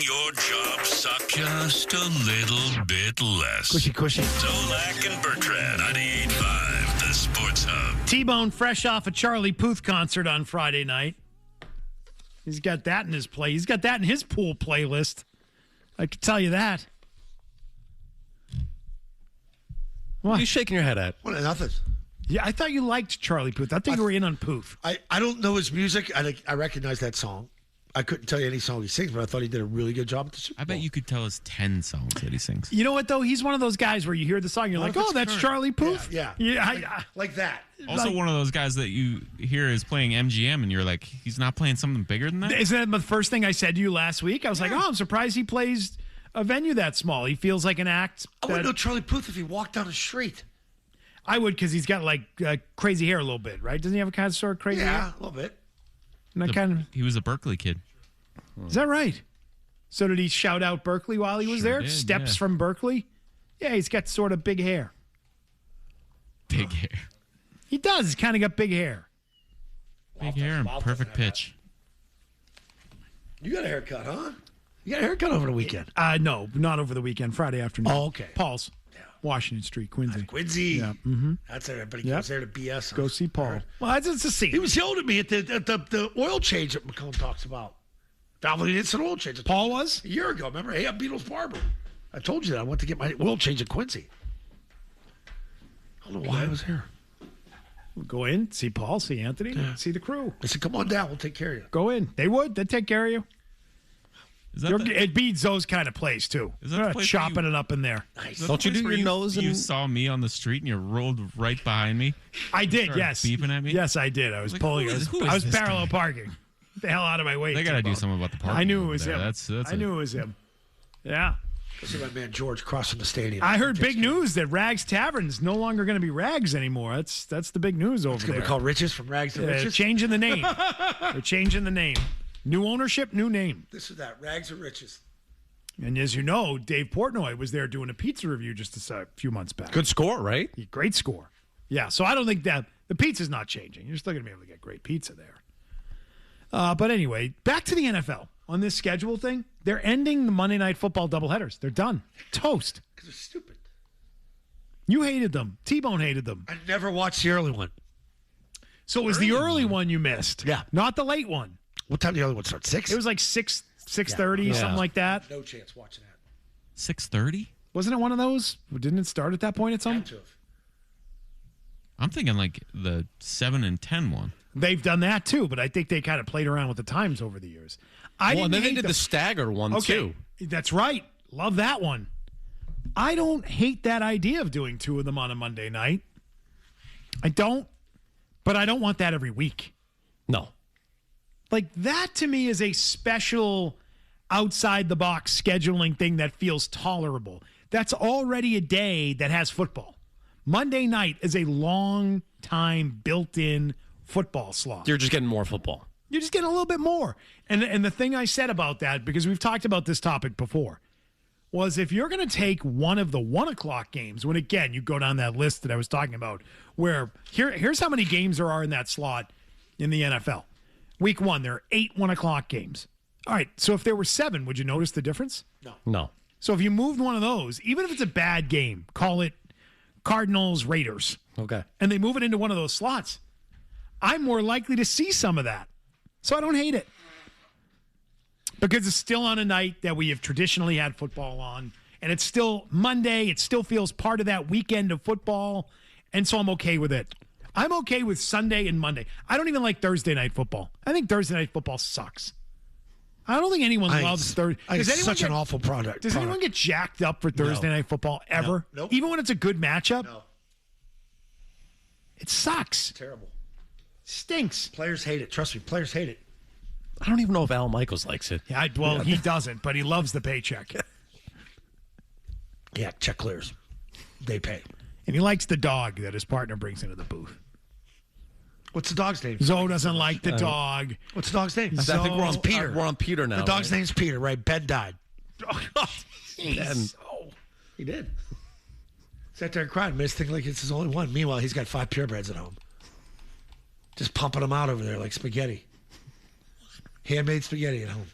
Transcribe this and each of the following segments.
your job suck just a little bit less. Cushy. Zolak and Bertrand, 98.5, the Sports Hub. T-Bone fresh off a Charlie Puth concert on Friday night. He's got that in his play. He's got that in his pool playlist. I can tell you that. What are you shaking your head at? Well, nothing. Yeah, I thought you liked Charlie Puth. I think you were in on Puth. I don't know his music. I recognize that song. I couldn't tell you any song he sings, but I thought he did a really good job at the Super Bowl. I bet you could tell us 10 songs that he sings. You know what, though? He's one of those guys where you hear the song, you're like, oh, that's current. Charlie Puth? Yeah. Like that. Also, one of those guys that you hear is playing MGM, and you're like, he's not playing something bigger than that? Isn't that the first thing I said to you last week? I was like, oh, I'm surprised he plays a venue that small. He feels like an act. I wouldn't know Charlie Puth if he walked down the street. I would, because he's got like crazy hair a little bit, right? Doesn't he have a kind of sort of crazy hair? Yeah, a little bit. He was a Berkeley kid. Is that right? So did he shout out Berkeley while he was there? Did, Steps from Berkeley? Yeah, he's got sort of big hair. Big hair. He does. He's kind of got big hair. Big hair and perfect pitch. You got a haircut, huh? You got a haircut over the weekend? No, not over the weekend. Friday afternoon. Oh, okay. Paul's. Yeah. Washington Street, Quincy. Quincy. Yeah. Mm-hmm. That's everybody goes there to BS. Go see Paul. Well, that's a scene. He was yelling at me at the oil change that McComb talks about. Valvoline instant oil change. Paul was? A year ago, remember? Hey, I'm Beatles Barber. I told you that. I went to get my oil change at Quincy. I don't know why I was here. We'll go in, see Paul, see Anthony, see the crew. I said, come on down. We'll take care of you. Go in. They would. They'd take care of you. Is that It beats those kind of plays, too. Is that the place chopping it up in there. Nice. Don't you do your nose? You saw me on the street and you rolled right behind me. I did, yes. Beeping at me. Yes, I did. I was pulling. I was parallel parking. Get the hell out of my way. They got to do something about the parking. I knew it was him. That's I knew it was him. Yeah. Go see my man George crossing the stadium. I heard big news that Rags Tavern's no longer going to be Rags anymore. That's the big news over It's there. going to be called Riches from Rags to Riches. Changing the name. They're changing the name. New ownership, new name. This is that. Rags or Riches. And as you know, Dave Portnoy was there doing a pizza review just a few months back. good score, right? Great score. Yeah, so I don't think that the pizza's not changing. You're still going to be able to get great pizza there. But anyway, back to the NFL. On this schedule thing, they're ending the Monday Night Football doubleheaders. They're done. Toast. Because they're stupid. You hated them. T-Bone hated them. I never watched the early one. So it was the early one you missed. Yeah. Not the late one. What time did the other one start? 6? It was like 6:30, something like that. No chance watching that. 6:30? Wasn't it one of those? Didn't it start at that point at some? Had to have. I'm thinking like the 7 and 10 one. They've done that too, but I think they kind of played around with the times over the years. And then they did the stagger one too. That's right. Love that one. I don't hate that idea of doing two of them on a Monday night. I don't, but I don't want that every week. No. Like that to me is a special outside the box scheduling thing that feels tolerable. That's already a day that has football. Monday night is a long time built-in football slot. You're just getting more football. You're just getting a little bit more. And the thing I said about that, because we've talked about this topic before, was if you're going to take one of the 1 o'clock games, when again, you go down that list that I was talking about, where here's how many games there are in that slot in the NFL. Week 1, there are 8 1 o'clock games. All right, so if there were 7, would you notice the difference? No. So if you moved one of those, even if it's a bad game, call it Cardinals, Raiders. Okay. And they move it into one of those slots, I'm more likely to see some of that. So I don't hate it. Because it's still on a night that we have traditionally had football on. And it's still Monday. It still feels part of that weekend of football. And so I'm okay with it. I'm okay with Sunday and Monday. I don't even like Thursday night football. I think Thursday night football sucks. I don't think anyone loves Thursday. It's such an awful product. Does anyone get jacked up for Thursday night football ever? Nope. Even when it's a good matchup? No. It sucks. Terrible. Stinks. Players hate it. Trust me, players hate it. I don't even know if Al Michaels likes it. Yeah, he doesn't, but he loves the paycheck. Yeah, check clears. They pay. And he likes the dog that his partner brings into the booth. What's the dog's name? Zoe doesn't like the dog. What's the dog's name? I think we're on Peter. We're on Peter now. The dog's right? name's Peter, right? Ben died. Ben. He did. Sat there and cried. Made us think like it's his only one. Meanwhile, he's got 5 purebreds at home. Just pumping them out over there like spaghetti. Handmade spaghetti at home.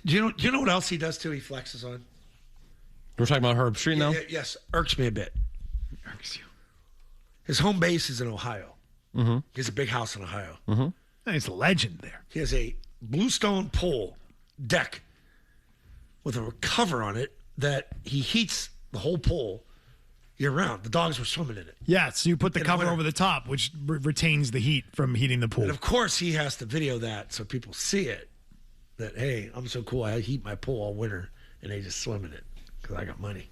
Do you know what else he does too? He flexes on. We're talking about Herb Street now? Yes, irks me a bit. Irks you. His home base is in Ohio. Mm-hmm. He has a big house in Ohio. Mm-hmm. He's a legend there. He has a bluestone pole deck with a cover on it that he heats the whole pole year round. The dogs were swimming in it. Yeah, so you put the In the cover winter. over the top, which retains the heat from heating the pool. And of course, he has to video that so people see it. That, hey, I'm so cool. I heat my pool all winter and they just swim in it because I got money.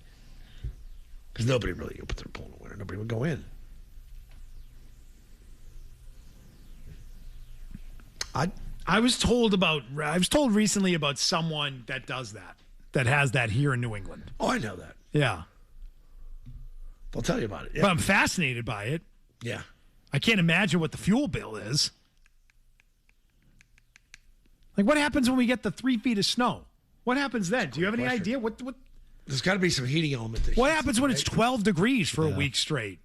Because nobody really would put their pool in the winter. Nobody would go in. I was told recently about someone that does that has that here in New England. Oh, I know that. Yeah. They'll tell you about it. Yeah. But I'm fascinated by it. Yeah. I can't imagine what the fuel bill is. Like, what happens when we get the 3 feet of snow? What happens then? Do you have any idea? What There's got to be some heating element. That What heats happens it, when right? it's 12 degrees for a week straight?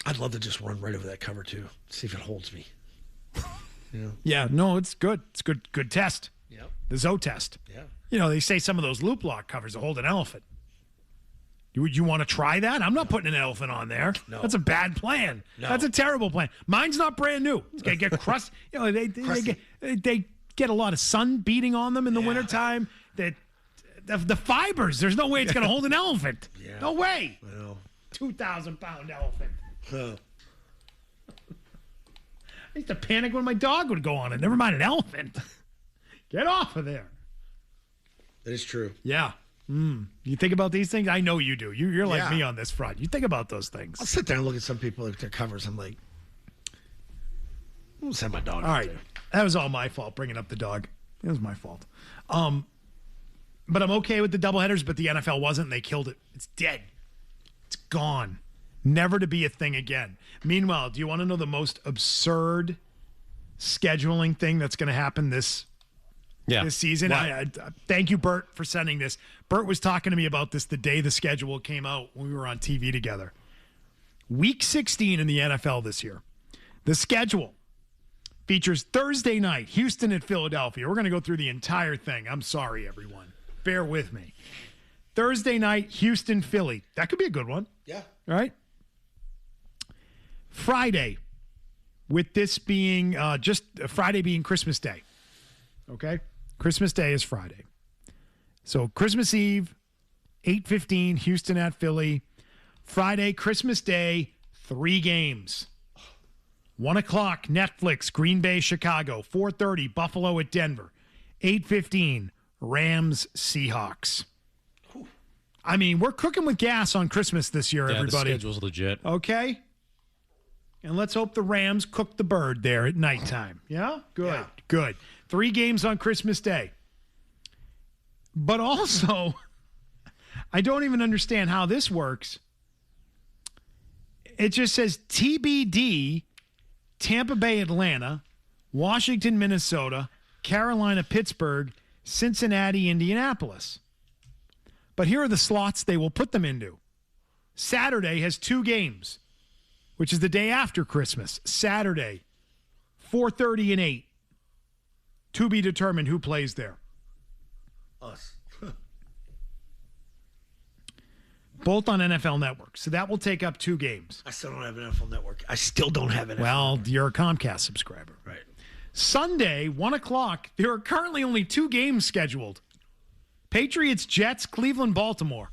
I'd love to just run right over that cover too. See if it holds me. Yeah, no, it's good. It's good test. Yep. The Zoe test. Yeah. You know, they say some of those loop lock covers will hold an elephant. You want to try that? I'm not putting an elephant on there. No. That's a bad plan. No. That's a terrible plan. Mine's not brand new. It's going to get crust. You know, they get a lot of sun beating on them in the wintertime. The fibers, there's no way it's going to hold an elephant. Yeah. No way. Well, 2,000-pound elephant. huh. I used to panic when my dog would go on it. Never mind an elephant. Get off of there. That is true. Yeah. You think about these things? I know you do. You're like Yeah. me on this front. You think about those I'll things. sit there and look at some people at their covers. I'm like, I'm gonna send my dog. All out right. there. That was all my fault, bringing up the dog. It was my fault. But I'm okay with the doubleheaders, but the NFL wasn't, and they killed it. It's dead. It's gone. Never to be a thing again. Meanwhile, do you want to know the most absurd scheduling thing that's going to happen this season? I thank you, Bert, for sending this. Bert was talking to me about this the day the schedule came out when we were on TV together. Week 16 in the NFL this year. The schedule features Thursday night, Houston at Philadelphia. We're going to go through the entire thing. I'm sorry, everyone. Bear with me. Thursday night, Houston, Philly. That could be a good one. Yeah. Right? Friday, with this being just Friday being Christmas Day. Okay? Christmas Day is Friday. So Christmas Eve, 8:15, Houston at Philly. Friday, Christmas Day, 3 games. 1 o'clock, Netflix, Green Bay, Chicago. 4:30, Buffalo at Denver. 8:15, Rams, Seahawks. I mean, we're cooking with gas on Christmas this year, everybody. The schedule's legit. Okay? And let's hope the Rams cook the bird there at nighttime. Yeah? Good. Yeah. Good. 3 games on Christmas Day. But also, I don't even understand how this works. It just says TBD, Tampa Bay, Atlanta, Washington, Minnesota, Carolina, Pittsburgh, Cincinnati, Indianapolis. But here are the slots they will put them into. Saturday has 2 games, which is the day after Christmas. Saturday, 4:30 and 8. To be determined who plays there. Us. Both on NFL Network. So that will take up 2 games. I still don't have an NFL Network. I still don't have an NFL. Well, you're a Comcast subscriber. Right. Sunday, 1 o'clock, there are currently only 2 games scheduled. Patriots, Jets, Cleveland, Baltimore.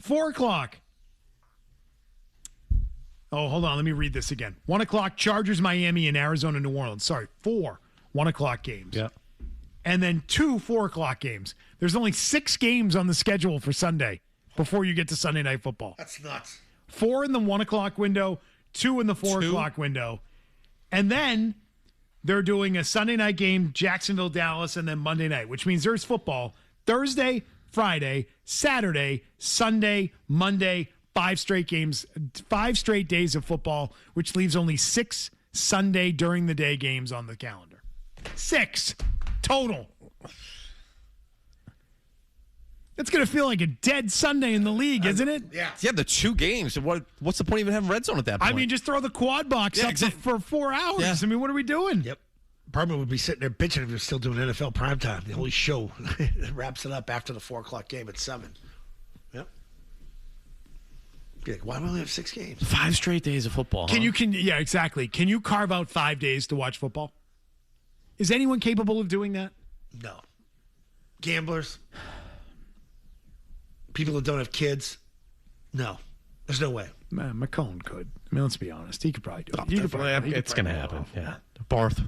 4 o'clock. Oh, hold on. Let me read this again. 1 o'clock, Chargers, Miami, and Arizona, New Orleans. Sorry, 4 1 o'clock games. Yeah. And then 2 4 o'clock games. There's only 6 games on the schedule for Sunday before you get to Sunday Night Football. That's nuts. 4 in the 1 o'clock window, 2 in the 4 o'clock window. And then they're doing a Sunday night game, Jacksonville, Dallas, and then Monday night, which means there's football Thursday, Friday, Saturday, Sunday, Monday, 5 straight games, 5 straight days of football, which leaves only 6 Sunday during the day games on the calendar. 6 total. It's going to feel like a dead Sunday in the league, isn't it? Yeah. Yeah, the 2 games. What's the point of even having red zone at that point? I mean, just throw the quad box Yeah, up exactly. for 4 hours. Yeah. I mean, what are we doing? Yep. Berman would be sitting there bitching if he was still doing NFL primetime. The only show that wraps it up after the 4 o'clock game at 7. Yep. Be like, why do we only have 6 games? 5 straight days of football. Yeah, exactly. Can you carve out 5 days to watch football? Is anyone capable of doing that? No. Gamblers. People that don't have kids. No. There's no way. Man, McCone could. I mean, let's be honest. He could probably do it. It's going to happen. Yeah. Barth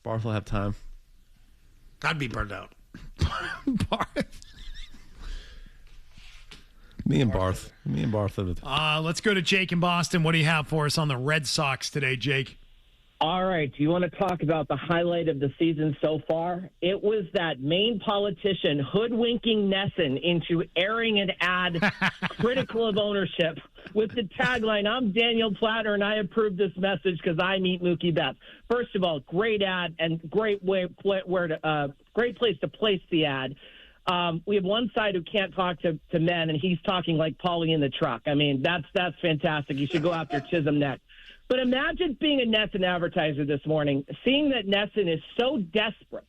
will have time. I'd be burned out. Me and Barth are Let's go to Jake in Boston. What do you have for us on the Red Sox today, Jake? All right. Do you want to talk about the highlight of the season so far? It was that Maine politician hoodwinking Nesson into airing an ad critical of ownership with the tagline, "I'm Daniel Platter and I approve this message because I meet Mookie Betts." First of all, great ad and great place to place the ad. We have one side who can't talk to men, and he's talking like Paulie in the truck. I mean, that's fantastic. You should go after Chisholm next. But imagine being a Nesson advertiser this morning, seeing that Nesson is so desperate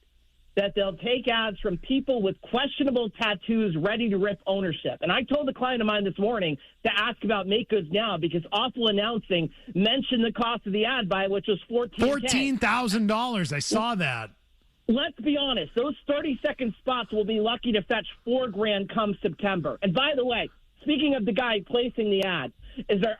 that they'll take ads from people with questionable tattoos ready to rip ownership. And I told a client of mine this morning to ask about Make Goods Now because Awful Announcing mentioned the cost of the ad buy, which was $14,000. I saw that. Let's be honest. Those 30-second spots will be lucky to fetch $4,000 come September. And by the way, speaking of the guy placing the ad,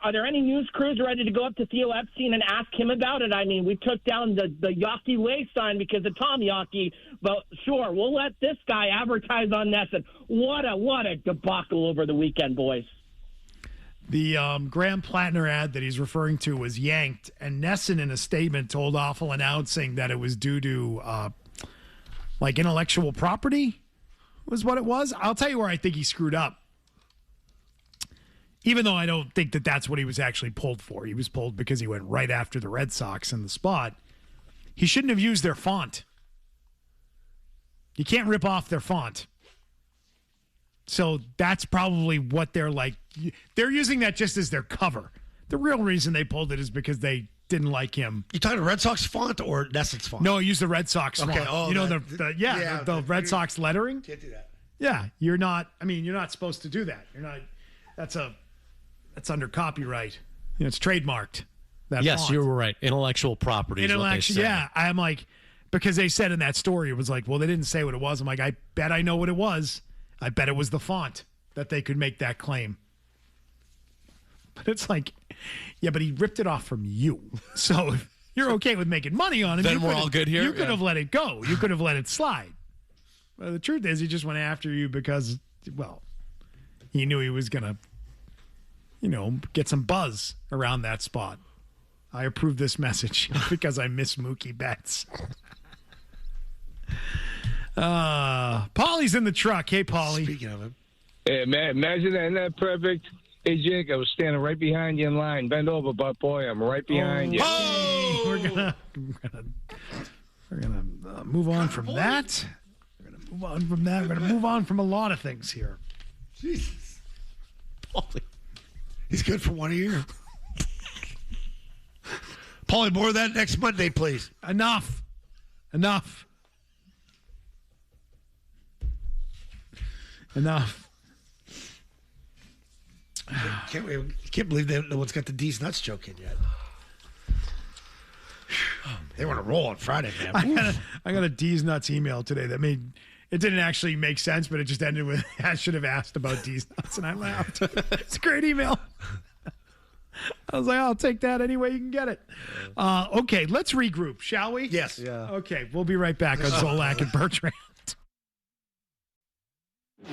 are there any news crews ready to go up to Theo Epstein and ask him about it? I mean, we took down the Yawkey Way sign because of Tom Yawkey, but sure, we'll let this guy advertise on Nesson. What a debacle over the weekend, boys. The Graham Plattner ad that he's referring to was yanked, and Nesson in a statement told Awful Announcing that it was due to intellectual property was what it was. I'll tell you where I think he screwed up. Even though I don't think that that's what he was actually pulled for. He was pulled because he went right after the Red Sox in the spot. He shouldn't have used their font. You can't rip off their font. So that's probably what they're like. They're using that just as their cover. The real reason they pulled it is because they didn't like him. You talking Red Sox font or Nesson's font? No, use the Red Sox font. Oh, the Red Sox lettering. Can't do that. Yeah, you're not supposed to do that. You're not. That's under copyright. It's trademarked. Yes, font. you were right. Intellectual property is what they say. Yeah, I'm like, because they said in that story, it was like, well, they didn't say what it was. I'm like, I bet I know what it was. I bet it was the font that they could make that claim. But it's like, yeah, but he ripped it off from you. So if you're okay with making money on it, then we're all good here. You could have let it go. You could have let it slide. Well, the truth is, he just went after you because, well, he knew he was going to, get some buzz around that spot. I approve this message because I miss Mookie Betts. Paulie's in the truck. Hey, Paulie. Speaking of him. Hey, man, imagine that. Isn't that perfect? Hey, Jake, I was standing right behind you in line. Bend over, butt boy. I'm right behind you. Oh! We're gonna move on from that. We're gonna move on from that. We're gonna move on from a lot of things here. Jesus. Paulie. He's good for 1 year. Paulie, more of that next Monday, please. Enough. Can't believe no one's got the D's nuts joke in yet. They want to roll on Friday, man. I got a D's nuts email today that it didn't actually make sense, but it just ended with, I should have asked about D's nuts, and I laughed. It's a great email. I was like, I'll take that any way you can get it. Okay, let's regroup, shall we? Yes. Yeah. Okay, we'll be right back on Zolak and Bertrand.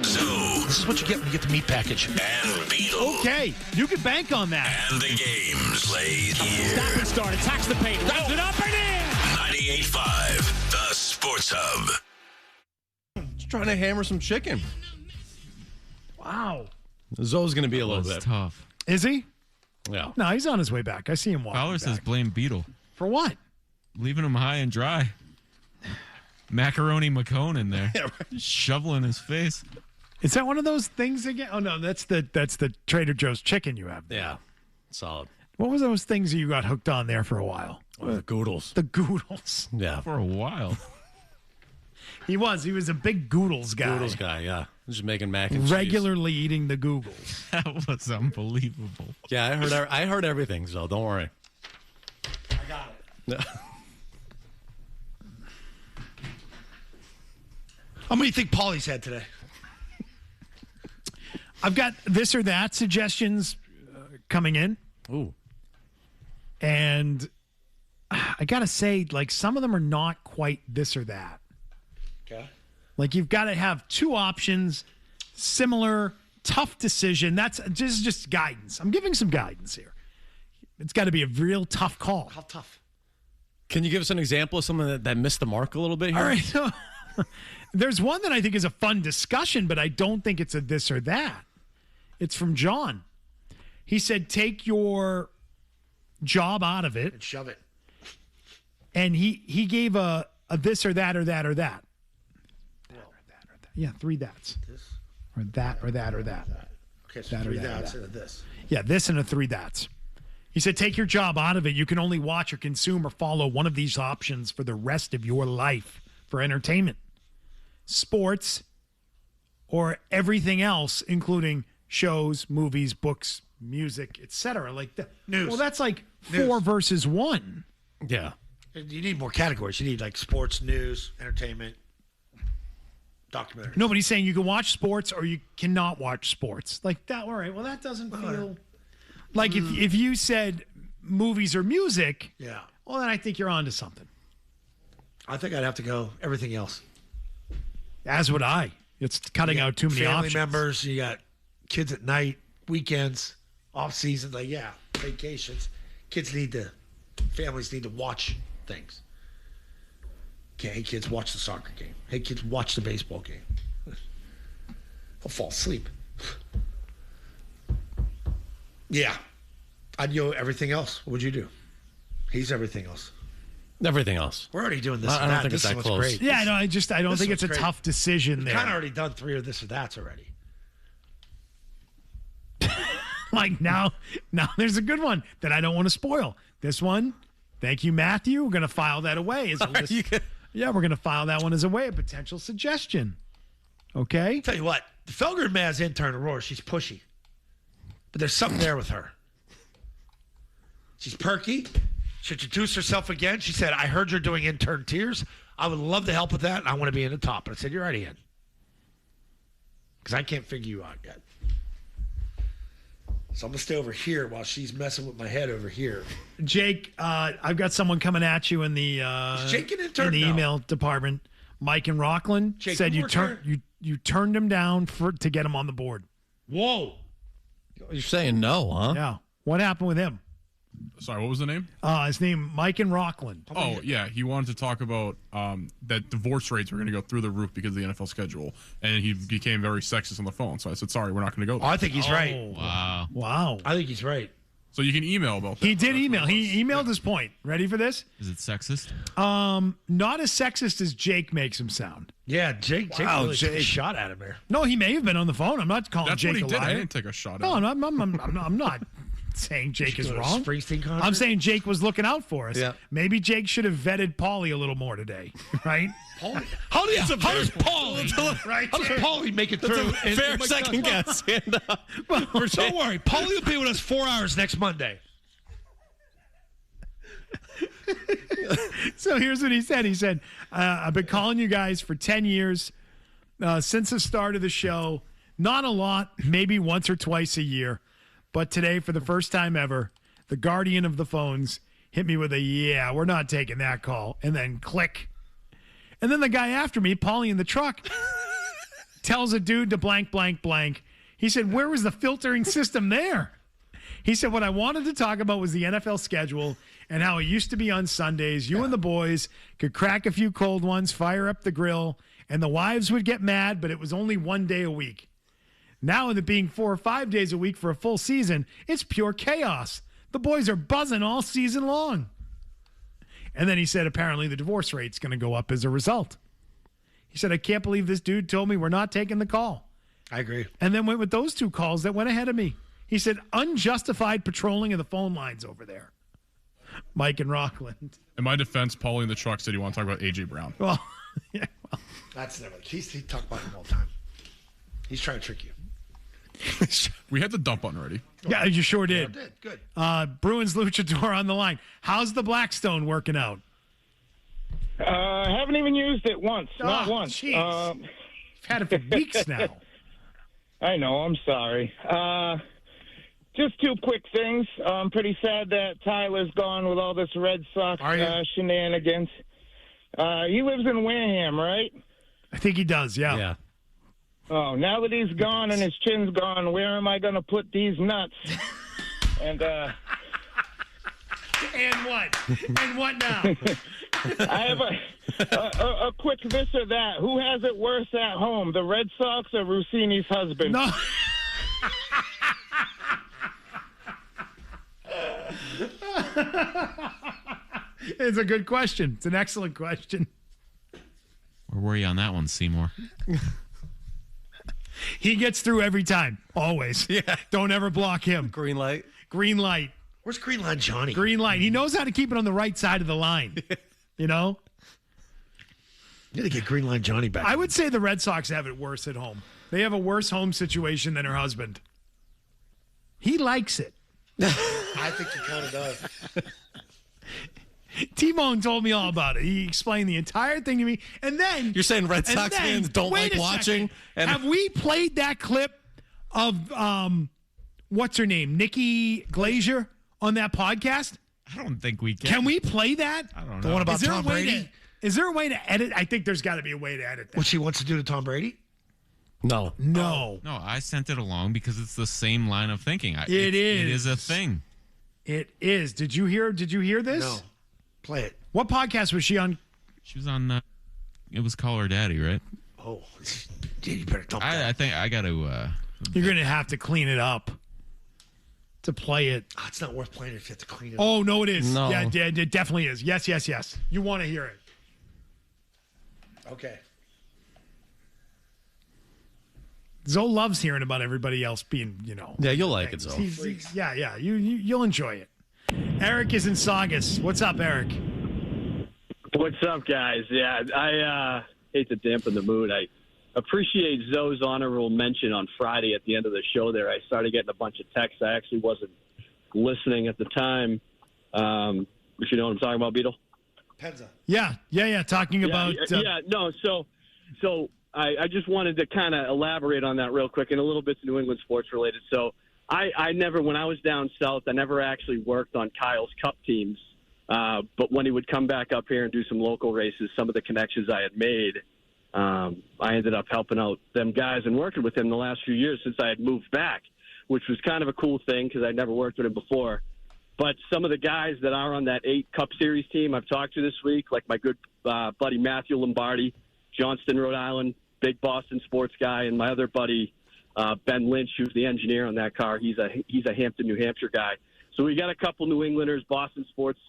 So, This is what you get when you get the meat package. and Beetle. Okay, you can bank on that. And the games played here. Stop and start. Attacks the paint. Wraps it up and in. 98.5, the Sports Hub. Just trying to hammer some chicken. Wow. Zoe's going to be a little That's bit. tough. Is he? Yeah. No, he's on his way back. I see him walking Fowler says back. blame Beetle. For what? Leaving him high and dry. Macaroni McCone in there. Just shoveling his face. Is that one of those things again? Oh no, that's the Trader Joe's chicken you have. Yeah. Solid. What was those things you got hooked on there for a while? Oh, the Goodles. The Goodles. Yeah. For a while. He was a big Goodles guy. Goodles guy, yeah. Just making mac and cheese. Regularly eating the Googles. That was unbelievable. Yeah, I heard everything, so don't worry. I got it. How many do you think Paulie's had today? I've got this or that suggestions coming in. Ooh. And I got to say, like, some of them are not quite this or that. Okay. Like, you've got to have two options, similar, tough decision. That's just guidance. I'm giving some guidance here. It's got to be a real tough call. How tough? Can you give us an example of someone that missed the mark a little bit here? All right. So, there's one that I think is a fun discussion, but I don't think it's a this or that. It's from John. He said, take your job out of it. And shove it. And he gave a this or that or that or that. Yeah, three that's. This. Or that or that or that. Okay, so That or three that or that's that. and a this. Yeah, this and a three that's. He said, take your job out of it. You can only watch or consume or follow one of these options for the rest of your life for entertainment. Sports or everything else, including shows, movies, books, music, etc. Like that. News. Well, that's like News. 4 versus 1. Yeah. You need more categories. You need like sports, news, entertainment, documentary. Nobody's saying you can watch sports or you cannot watch sports. Like that. All right. Well, that doesn't feel like if you said movies or music. Yeah. Well, then I think you're onto something. I think I'd have to go everything else. As would I. It's cutting You got out too many family options. members. You got kids at night, weekends, off season. Like vacations. Families need to watch things. Okay, hey kids, watch the soccer game. Hey kids, watch the baseball game. I'll fall asleep. Yeah, I'd go everything else. What would you do? He's everything else. Everything else. We're already doing this. I and don't that. think This it's that one's close. great. Yeah, no, I don't This think it's a one's great. tough decision We've there. kind of already done 3 of this or that's already. Like now there's a good one that I don't want to spoil. This one, thank you, Matthew. We're going to file that away. Yeah, we're going to file that one as a potential suggestion. Okay? Tell you what, the Felger Maz intern, Aurora, she's pushy. But there's something there with her. She's perky. She introduced herself again. She said, I heard you're doing intern tiers. I would love to help with that, and I want to be in the top. But I said, you're already in. Because I can't figure you out yet. So I'm going to stay over here while she's messing with my head over here. Jake, I've got someone coming at you in the Jake an intern? in the No. email department. Mike and Rockland Jake, said you you work here? turned him down to get him on the board. Whoa. You're saying no, huh? Yeah. What happened with him? Sorry, what was the name? His name, Mike and Rockland. Oh, yeah. He wanted to talk about that divorce rates were going to go through the roof because of the NFL schedule. And he became very sexist on the phone. So I said, sorry, we're not going to go Oh, there. I think he's right. Wow. Wow. I think he's right. So you can email about that. He did That's email. what it was. He emailed his point. Ready for this? Is it sexist? Not as sexist as Jake makes him sound. Yeah, Jake really took a shot at him there. No, he may have been on the phone. I'm not calling That's Jake what he a did. liar. I didn't take a shot at No, him. I'm not saying Jake is Go to a wrong. Springsteen concert? I'm saying Jake was looking out for us. Yeah. Maybe Jake should have vetted Paulie a little more today, right? How does Paulie? Right. How does Paulie make it through? Fair second guess. Don't worry, Paulie will be with us 4 hours next Monday. So here's what he said. He said, I've been calling you guys for 10 years since the start of the show. Not a lot, maybe once or twice a year. But today, for the first time ever, the guardian of the phones hit me with a, yeah, we're not taking that call. And then click. And then the guy after me, Paulie in the truck, tells a dude to blank, blank, blank. He said, where was the filtering system there? He said, what I wanted to talk about was the NFL schedule and how it used to be on Sundays. You and the boys could crack a few cold ones, fire up the grill, and the wives would get mad, but it was only 1 day a week. Now, with it being 4 or 5 days a week for a full season, it's pure chaos. The boys are buzzing all season long. And then he said, apparently the divorce rate's going to go up as a result. He said, I can't believe this dude told me we're not taking the call. I agree. And then went with those 2 calls that went ahead of me. He said, unjustified patrolling of the phone lines over there. Mike and Rockland. In my defense, Paulie in the truck said you want to talk about A.J. Brown. Well, yeah. Well. That's never. He talked about him all the time. He's trying to trick you. We had the dump button ready. Yeah, you sure did. Yeah, did. Good. Bruins luchador on the line. How's the Blackstone working out? Haven't even used it once. Not once. Jeez. You've had it for weeks now. I know. I'm sorry. Just two quick things. I'm pretty sad that Tyler's gone with all this Red Sox shenanigans. He lives in Wareham, right? I think he does, yeah. Yeah. Oh, now that he's gone and his chin's gone, where am I going to put these nuts? And what? And what now? I have a quick this or that. Who has it worse at home, the Red Sox or Rossini's husband? No. It's a good question. It's an excellent question. Where were you on that one, Seymour? He gets through every time, always. Yeah. Don't ever block him. Green light. Green light. Where's Green Line Johnny? Green light. He knows how to keep it on the right side of the line. You know? You got to get Green Line Johnny back. I would say the Red Sox have it worse at home. They have a worse home situation than her husband. He likes it. I think he kind of does. T-Bone told me all about it. He explained the entire thing to me. And then... You're saying Red Sox fans don't like watching? And have we played that clip of, what's her name, Nikki Glazier on that podcast? I don't think we can. Can we play that? I don't know. The one about Tom Brady? Is there a way to edit? I think there's got to be a way to edit that. What she wants to do to Tom Brady? No. No. No, I sent it along because it's the same line of thinking. It is. It is a thing. It is. Did you hear this? No. Play it. What podcast was she on? She was on, it was Call Her Daddy, right? Oh, dude, you better dump that. I think I got to... You're going to have to clean it up to play it. Oh, it's not worth playing if you have to clean it up. Oh, no, it is. No. Yeah, it definitely is. Yes. You want to hear it. Okay. Zoe loves hearing about everybody else being, Yeah, you'll like it, Zoe. Yeah. You'll enjoy it. Eric is in Saugus. What's up, Eric? What's up, guys? Yeah, I hate to dampen the mood. I appreciate Zoe's honorable mention on Friday at the end of the show there. I started getting a bunch of texts. I actually wasn't listening at the time. If you know what I'm talking about, Beetle? Penza. Yeah. Talking about... So I just wanted to kind of elaborate on that real quick, and a little bit New England sports related. So I never, when I was down south, I never actually worked on Kyle's Cup teams. But when he would come back up here and do some local races, some of the connections I had made, I ended up helping out them guys and working with him the last few years since I had moved back, which was kind of a cool thing because I'd never worked with him before. But some of the guys that are on that 8 Cup Series team I've talked to this week, like my good buddy Matthew Lombardi, Johnston, Rhode Island, big Boston sports guy, and my other buddy Ben Lynch, who's the engineer on that car. He's a Hampton, New Hampshire guy. So we got a couple New Englanders, Boston sports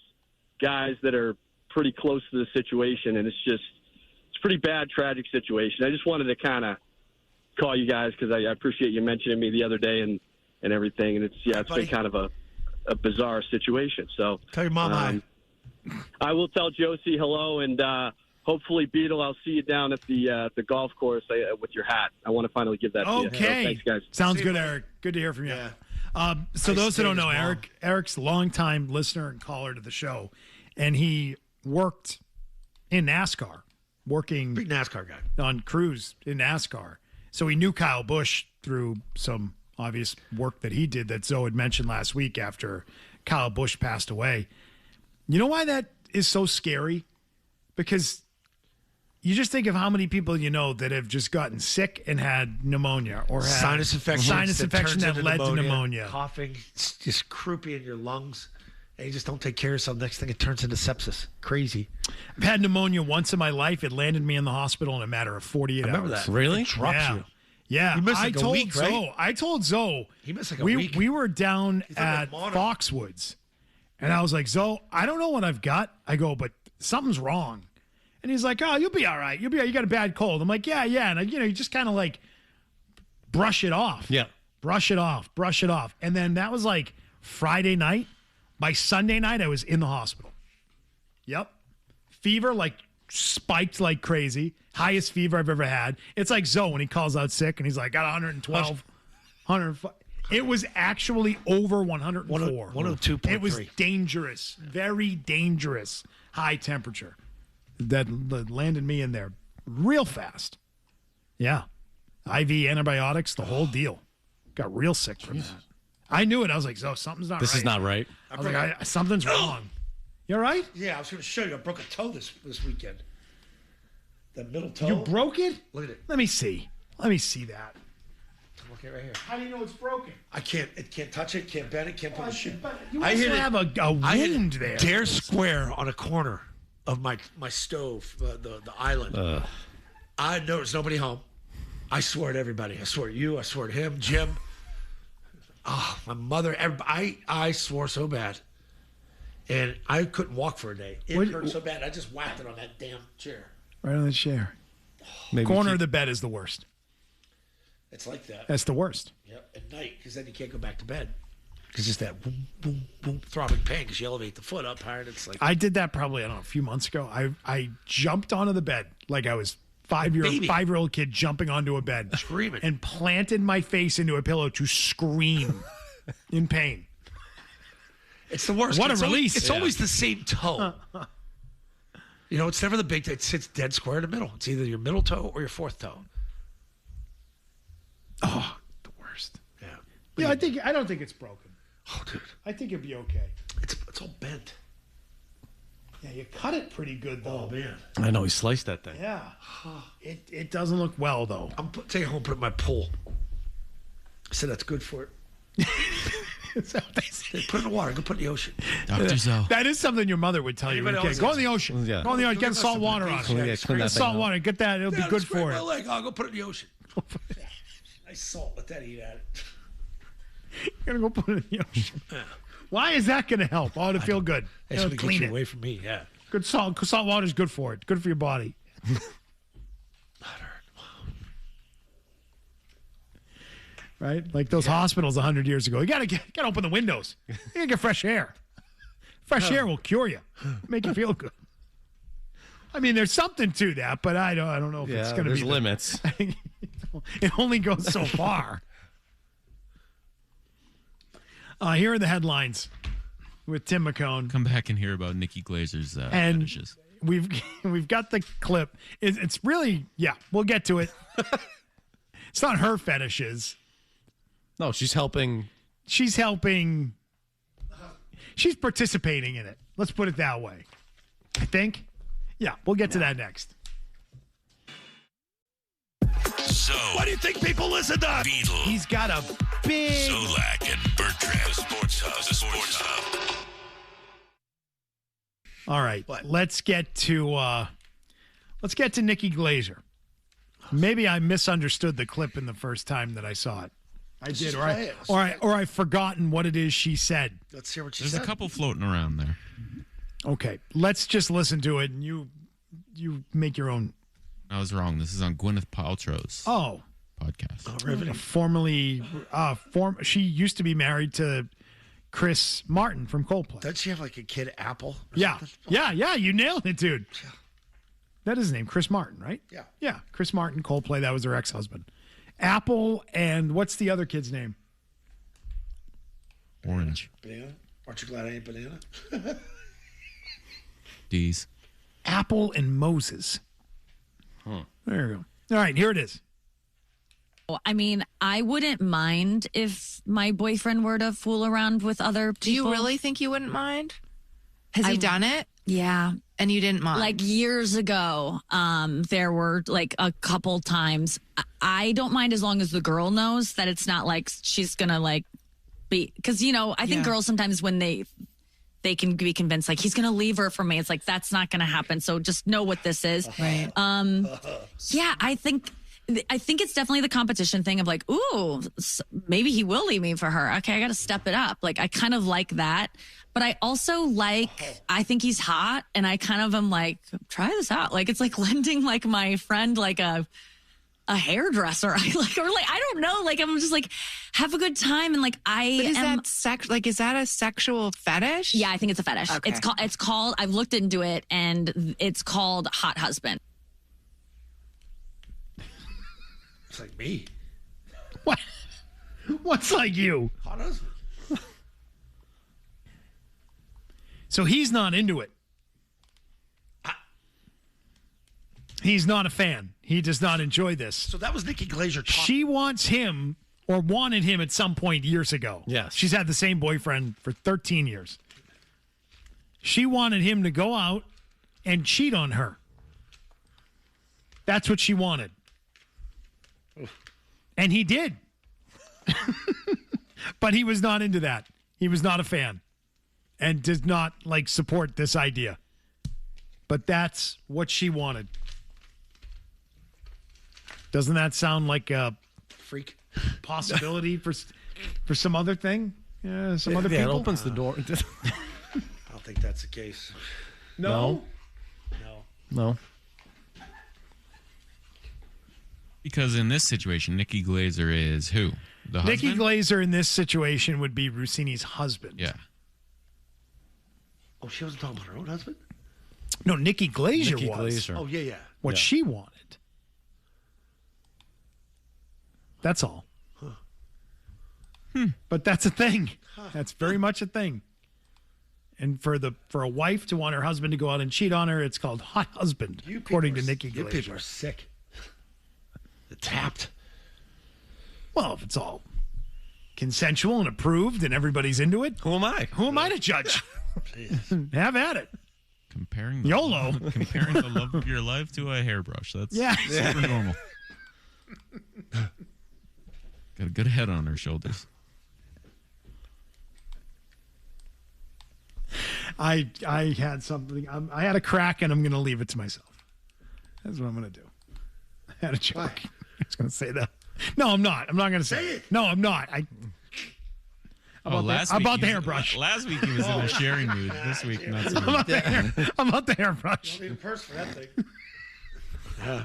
guys that are pretty close to the situation, and it's a pretty bad, tragic situation. I just wanted to kind of call you guys because I appreciate you mentioning me the other day and everything, and it's been kind of a bizarre situation. So tell your mom hi. I will tell Josie hello, and hopefully, Beetle, I'll see you down at the golf course with your hat. I want to finally give that to you. Okay. So thanks, guys. Sounds good, Eric. Good to hear from you. Yeah. So those who don't know, Eric's a longtime listener and caller to the show, and he worked in NASCAR, big NASCAR guy on crews in NASCAR. So he knew Kyle Busch through some obvious work that he did that Zoe had mentioned last week after Kyle Busch passed away. You know why that is so scary? Because you just think of how many people you know that have just gotten sick and had pneummonia or had sinus infection that led to pneumonia. Coughing, it's just croupy in your lungs, and you just don't take care of yourself. Next thing, it turns into sepsis. Crazy. I've had pneumonia once in my life. It landed me in the hospital in a matter of 48 hours. I remember that. Really? It drops you. Yeah. You missed like a week, right? I told Zoe. He missed like a week. We were down at Foxwoods, and I was like, Zoe, I don't know what I've got. I go, but something's wrong. And he's like, oh, you'll be all right. You'll be all right. You got a bad cold. I'm like, yeah. And, you just kind of like brush it off. Yeah. Brush it off. And then that was like Friday night. By Sunday night, I was in the hospital. Yep. Fever, like, spiked like crazy. Highest fever I've ever had. It's like Zoe when he calls out sick and he's like, got 112, 105. It was actually over 104. 102.3. It was dangerous. Very dangerous. High temperature. That landed me in there real fast. Yeah. IV antibiotics, the whole deal. Got real sick from that. I knew it. I was like, Zoe, something's not right. This is not right. I was like, something's wrong. You all right? Yeah, I was going to show you. I broke a toe this weekend. The middle toe. You broke it? Look at it. Let me see. Let me see that. Okay, right here. How do you know it's broken? I can't. It can't touch it. Can't bend it. Can't put the shoe. You also have a wound there. Dare square on a corner of my stove, the island. I know there's nobody home. I swore at everybody. I swore at you. I swore at him, Jim. Oh, my mother. Everybody. I swore so bad. And I couldn't walk for a day. It hurt so bad. I just whacked it on that damn chair. Right on the chair. Corner of the bed is the worst. It's like that. That's the worst. Yep, at night, because then you can't go back to bed. Because just that boom, boom, boom, throbbing pain, because you elevate the foot up higher, and it's like... I did that probably, I don't know, a few months ago. I jumped onto the bed like I was five-year-old kid jumping onto a bed. Screaming. And planted my face into a pillow to scream in pain. It's the worst. What a release. It's always the same toe. You know, it's never the big toe. It sits dead square in the middle. It's either your middle toe or your fourth toe. Oh, the worst. Yeah. Yeah, I don't think it's broken. Oh, dude. I think it'd be okay. It's all bent. Yeah, you cut it pretty good, though. Oh, man. I know, he sliced that thing. Yeah. It doesn't look well, though. I'm taking it home and put it in my pool. I said that's good for it. So they say. Put it in the water. Go put it in the ocean. Dr. Zoe. That is something your mother would tell you. Anybody else Go in is- the ocean. Yeah. Go in the ocean. Get salt water on Yeah, it. clean that thing Salt out. water. Get that. It'll be good for my it. leg. I'll go put it in the ocean. Nice salt. Let that eat at it. You're going to go put it in the ocean. Why is that going to help? Oh, to feel good. It's It'll going to clean get you it. away from me. Yeah. Good salt water is good for it. Good for your body. Right? Like those hospitals 100 years ago. You got to open the windows. You got to get fresh air. Fresh air will cure you. Make you feel good. I mean, there's something to that, but I don't know if it's going to be. There's limits. It only goes so far. Here are the headlines with Tim McCone. Come back and hear about Nikki Glazer's And fetishes. we've got the clip. It's really, we'll get to it. It's not her fetishes. No, she's helping. She's helping. She's participating in it. Let's put it that way. I think. Yeah, we'll get to that next. So, Why do you think people listen to Beetle, He's got a big. Zolak and Bertrand, the Sports Hub. All right, let's get to Nikki Glazer. Maybe I misunderstood the clip in the first time that I saw it. I did, or I've forgotten what it is she said. Let's hear what she There's said. a couple floating around there. Okay, let's just listen to it, and you make your own. I was wrong. This is on Gwyneth Paltrow's podcast. Riveting. Formerly, she used to be married to Chris Martin from Coldplay. Doesn't she have like a kid, Apple? Yeah, you nailed it, dude. That is his name, Chris Martin, right? Yeah. Chris Martin, Coldplay. That was her ex-husband. Apple, and what's the other kid's name? Orange. Banana? Aren't you glad I ain't banana? D's. Apple and Moses. There you go. All right, here it is. I mean, I wouldn't mind if my boyfriend were to fool around with other people. Do you really think you wouldn't mind? Has he done it? Yeah. And you didn't mind? Like years ago, there were like a couple times. I don't mind as long as the girl knows that it's not like she's going to like be, because, you know, I think girls sometimes when they can be convinced like he's going to leave her for me. It's like, that's not going to happen. So just know what this is. Right. Yeah, I think it's definitely the competition thing of like, ooh, maybe he will leave me for her. Okay, I got to step it up. Like, I kind of like that. But I also I think he's hot. And I kind of am like, try this out. Like, it's like lending like my friend like a a hairdresser. I don't know. Like, I'm just like, have a good time. And like, is that a sexual fetish? Yeah, I think it's a fetish. Okay. It's called, I've looked into it, and it's called hot husband. It's like me. What? What's like you? Hot husband. So he's not into it. He's not a fan. He does not enjoy this. So that was Nikki Glaser talking. She wants him, or wanted him at some point years ago. Yes. She's had the same boyfriend for 13 years. She wanted him to go out and cheat on her. That's what she wanted. And he did. But he was not into that. He was not a fan. And does not support this idea. But that's what she wanted. Doesn't that sound like a freak possibility for some other thing? Yeah, some other people. It opens the door. I don't think that's the case. No. Because in this situation, Nikki Glaser is who? The husband? Nikki Glaser in this situation would be Rossini's husband. Yeah. Oh, she wasn't talking about her own husband? No, Nikki Glaser Nikki was. Glaser. Oh, yeah. What she wanted. That's all. But that's a thing. That's very much a thing. And for a wife to want her husband to go out and cheat on her, it's called hot husband, according to Nikki Glaser. You people are sick. They're tapped. Well, if it's all consensual and approved and everybody's into it, Who am I? who am I to judge? Have at it. Comparing YOLO. Comparing the love of your life to a hairbrush. That's super normal. Got a good head on her shoulders. I had something. I had a crack, and I'm going to leave it to myself. That's what I'm going to do. I had a joke. I was going to say that. No, I'm not. I'm not going to say it. No, I'm not. About the hairbrush. Last week he was in a sharing mood. This week, not so much. I'm about the hairbrush. You don't need a purse for that thing. Yeah.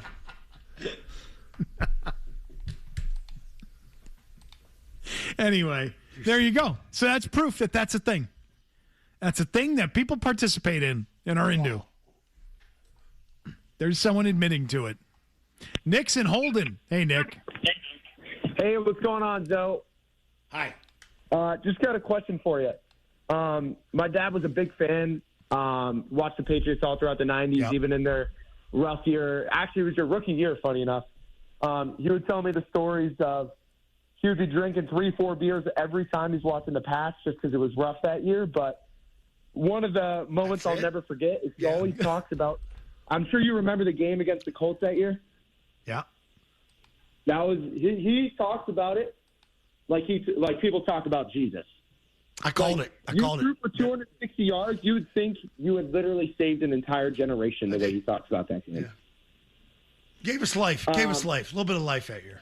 Anyway, there you go. So that's proof that that's a thing. That's a thing that people participate in and are into. There's someone admitting to it. Nick's in Holden. Hey, Nick. Hey, what's going on, Zoe? Hi. Just got a question for you. My dad was a big fan. Watched the Patriots all throughout the 90s, even in their rough year. Actually, it was your rookie year, funny enough. He would tell me the stories of he would be drinking 3-4 beers every time he's watching the Pats just because it was rough that year. But one of the moments I'll never forget is he always talks about, I'm sure you remember the game against the Colts that year? Yeah. That was he talks about it like people talk about Jesus. I called it. You threw for 260 yards. You would think you had literally saved an entire generation the way he talks about that game. Yeah. Gave us life. A little bit of life that year.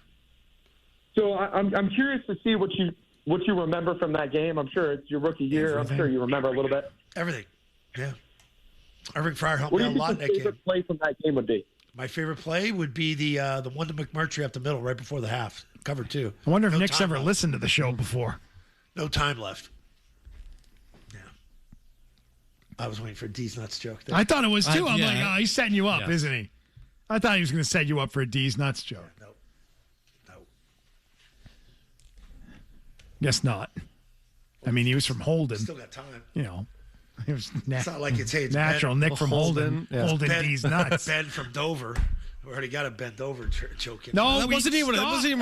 So I'm curious to see what you remember from that game. I'm sure it's your rookie year. Everything. I'm sure you remember a little bit. Everything. Yeah. Irving Fryer helped me out a lot in that game. What do you think your favorite play from that game would be? My favorite play would be the one to McMurtry up the middle right before the half. Cover 2. I wonder if Nick's ever listened to the show before. No time left. Yeah. I was waiting for D's Nuts joke there. I thought it was too. I'm like, oh, he's setting you up, isn't he? I thought he was going to set you up for a D's Nuts joke. No. Guess not. I mean, he was from Holden. Still got time. You know, it was it's not like it's natural. Ben, Nick from Holden. Holden D's Nuts. Ben from Dover. We already got a bent over joke in. No, that wasn't even a joke. That wasn't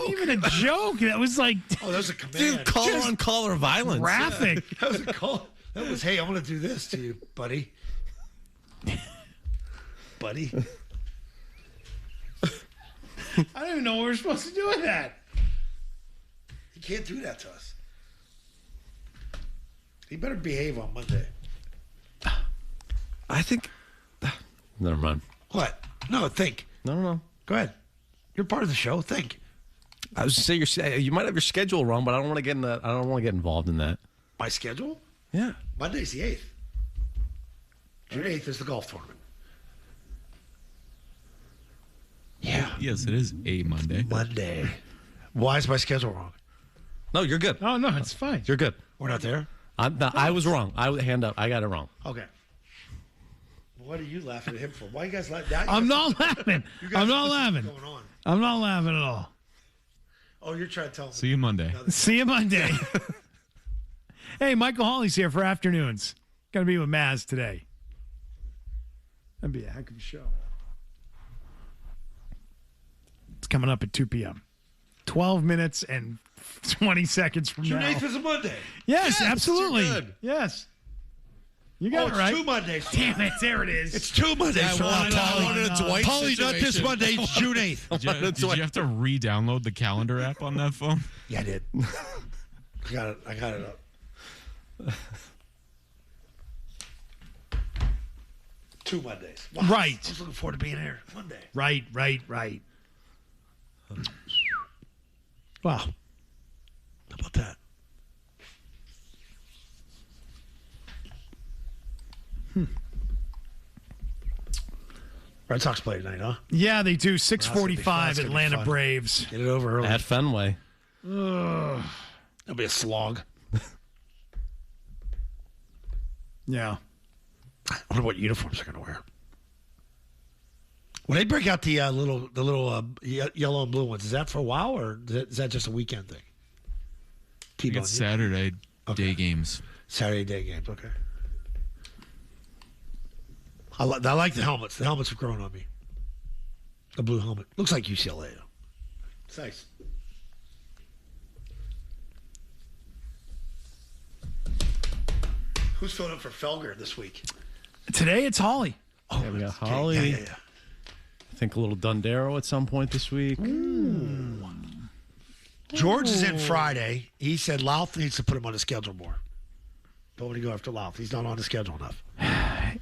even a joke. That was like, oh, that was a command. Dude, collar on collar violence. Graphic. Yeah. That was a call. That was, hey, I'm going to do this to you, buddy. Buddy. I don't even know what we're supposed to do with that. You can't do that to us. He better behave on Monday. I think. Never mind. What? No, think. No. Go ahead. You're part of the show. Think. I was going to say you might have your schedule wrong, but I don't want to get in that. I don't want to get involved in that. My schedule? Yeah. Monday's the 8th. June 8th is the golf tournament. Yeah. Yes, it is a Monday. Monday. Why is my schedule wrong? No, you're good. Oh, no, it's fine. You're good. We're not there? I was wrong. Hand up. I got it wrong. Okay. What are you laughing at him for? Why you guys laughing? I'm not laughing. I'm not laughing. What's going on? I'm not laughing at all. Oh, you're trying to tell me. See you Monday. See you Monday. Hey, Michael Hawley's here for afternoons. Going to be with Maz today. That'd be a heck of a show. It's coming up at 2 p.m. 12 minutes and 20 seconds from June now. 8th is a Monday. Yes, absolutely. You're good. Yes. You got it right. It's 2 Mondays. Damn it, there it is. It's 2 Mondays. Paulie, not this Monday. It's June 8th. Did you have to re-download the calendar app on that phone? Yeah, I did. I got it up. 2 Mondays. Wow. Right. I was looking forward to being here Monday. Right. Wow. How about that? Red Sox play tonight, huh? Yeah, they do. That's gonna 6:45 be Atlanta fun. Braves. Get it over early. At Fenway. Ugh. It'll be a slog. Yeah. I wonder what uniforms they're going to wear. When they break out the little yellow and blue ones, is that for a while or is that just a weekend thing? I think it's Saturday day games. Saturday day games, okay. I like the helmets. The helmets have grown on me. The blue helmet. Looks like UCLA, though. It's nice. Who's filling up for Felger this week? Today it's Holly. Oh, we got Holly. Yeah. I think a little Dundero at some point this week. George is in Friday. He said Louth needs to put him on the schedule more. Don't want to go after Louth. He's not on the schedule enough.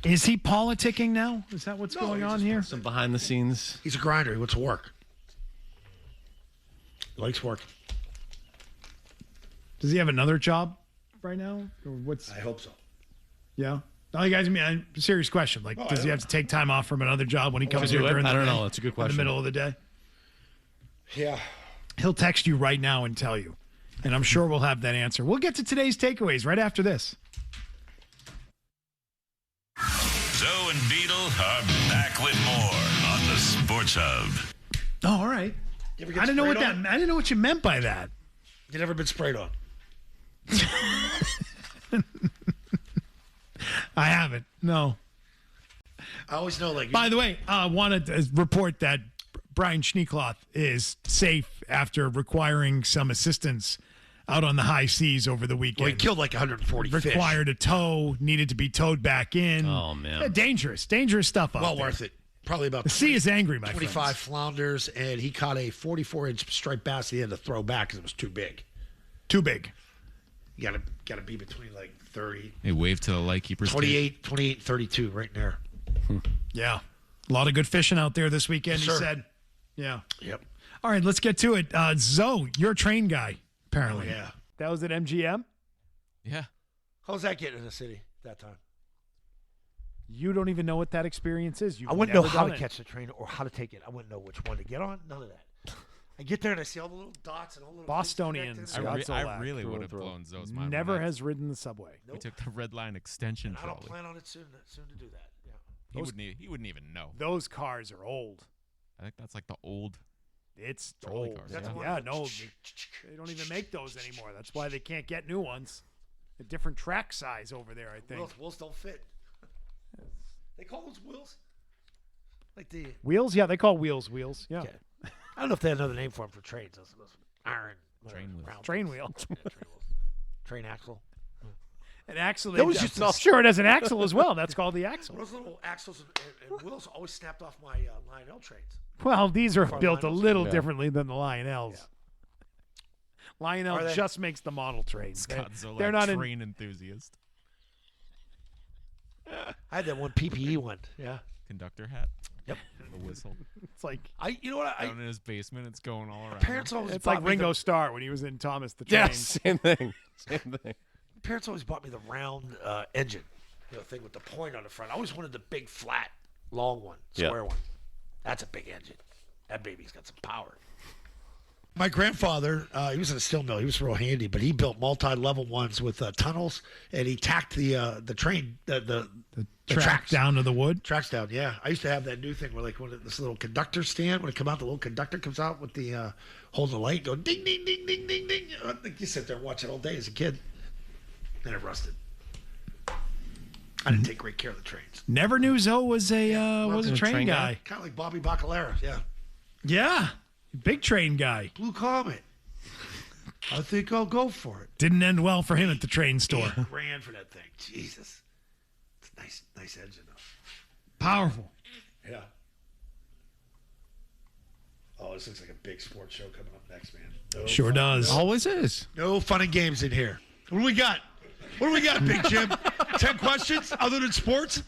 Is he politicking now? Is that what's going on here? Some behind the scenes. He's a grinder. He wants to work. He likes work. Does he have another job right now? Or what's? I hope so. Yeah. No, you guys, a serious question. Like, does he have to take time off from another job when he comes here during the I don't day? know. That's a good question. In the middle of the day? Yeah. He'll text you right now and tell you. And I'm sure we'll have that answer. We'll get to today's takeaways right after this. Zoe and Beetle are back with more on the Sports Hub. Oh, all right. You ever get I didn't know what sprayed that. on? I didn't know what you meant by that. You never been sprayed on? I haven't. No. I always know, like. By the way, I wanted to report that Brian Schneekloth is safe after requiring some assistance out on the high seas over the weekend. Well, he killed like 140 fish. Required a tow, needed to be towed back in. Oh, man. Yeah, dangerous stuff out Well there. worth it. Probably about The sea is angry, my 25 friends. flounders, and he caught a 44-inch striped bass he had to throw back because it was too big. Too big. You gotta be between like 30, Hey, wave to the lightkeepers. 28, 32, right in there. Yeah. A lot of good fishing out there this weekend, Yes, he sir. said. Yeah. Yep. All right, let's get to it. Zoe, you're a train guy, apparently. Oh, yeah. That was at MGM? Yeah. How's that getting in the city that time? You don't even know what that experience is. You've I wouldn't know never how done to it. catch the train or how to take it. I wouldn't know which one to get on. None of that. I get there and I see all the little dots and all the little Bostonian things Scott connected. I Zolak really through would and have through. blown Zoe's mind. Never when I- has ridden the subway. We took the red line extension I don't trolley. plan on it soon to do that. Yeah. He wouldn't even know. Those cars are old. I think that's like the old. It's Trolley old. cars, That's yeah. the one Yeah, that- no. They don't even make those anymore. That's why they can't get new ones. A different track size over there, I think. Wheels don't fit. They call those wheels? Like the Wheels? Yeah, they call wheels. Yeah. Okay. I don't know if they had another name for them for trains. Those iron whatever, Train wheels. round Train things. wheel. Yeah, train wheels. Train axle. An axle. That was just enough. Sure, it has an axle as well. That's called the axle. Those little axles and wheels always snapped off my Lionel trains. Well, these are For built a Lionels? little Yeah. differently than the Lionels. Lionel Are they? just makes the model trains. Scott They're Zolak, not train enthusiast. I had that one PPE one. Yeah. Conductor hat. Yep. The whistle. It's like You know what? Down in his basement, it's going all around. Parents always it's bought like me Ringo the, Starr when he was in Thomas the Train. Yeah, same thing. Same thing. Parents always bought me the round engine, thing with the point on the front. I always wanted the big, flat, long one, Yeah. square one. That's a big engine. That baby's got some power. My grandfather, he was in a steel mill. He was real handy, but he built multi-level ones with tunnels, and he tacked the train, the track down to the wood. Tracks down, yeah. I used to have that new thing where, like, when this little conductor stand, when it come out, the little conductor comes out with the holding the light, go ding, ding, ding, ding, ding, ding. I think you sit there and watch it all day as a kid. Then it rusted. I didn't take great care of the trains. Never knew Zoe was a train guy. Kind of like Bobby Bacalera, yeah. Yeah, big train guy. Blue Comet. I think I'll go for it. Didn't end well for him at the train store. $8,000 for that thing. Jesus. It's a nice engine, though. Powerful. Yeah. Oh, this looks like a big sports show coming up next, man. No sure does. Always is. No fun and games in here. What do we got? What do we got, Big Jim? 10 questions other than sports?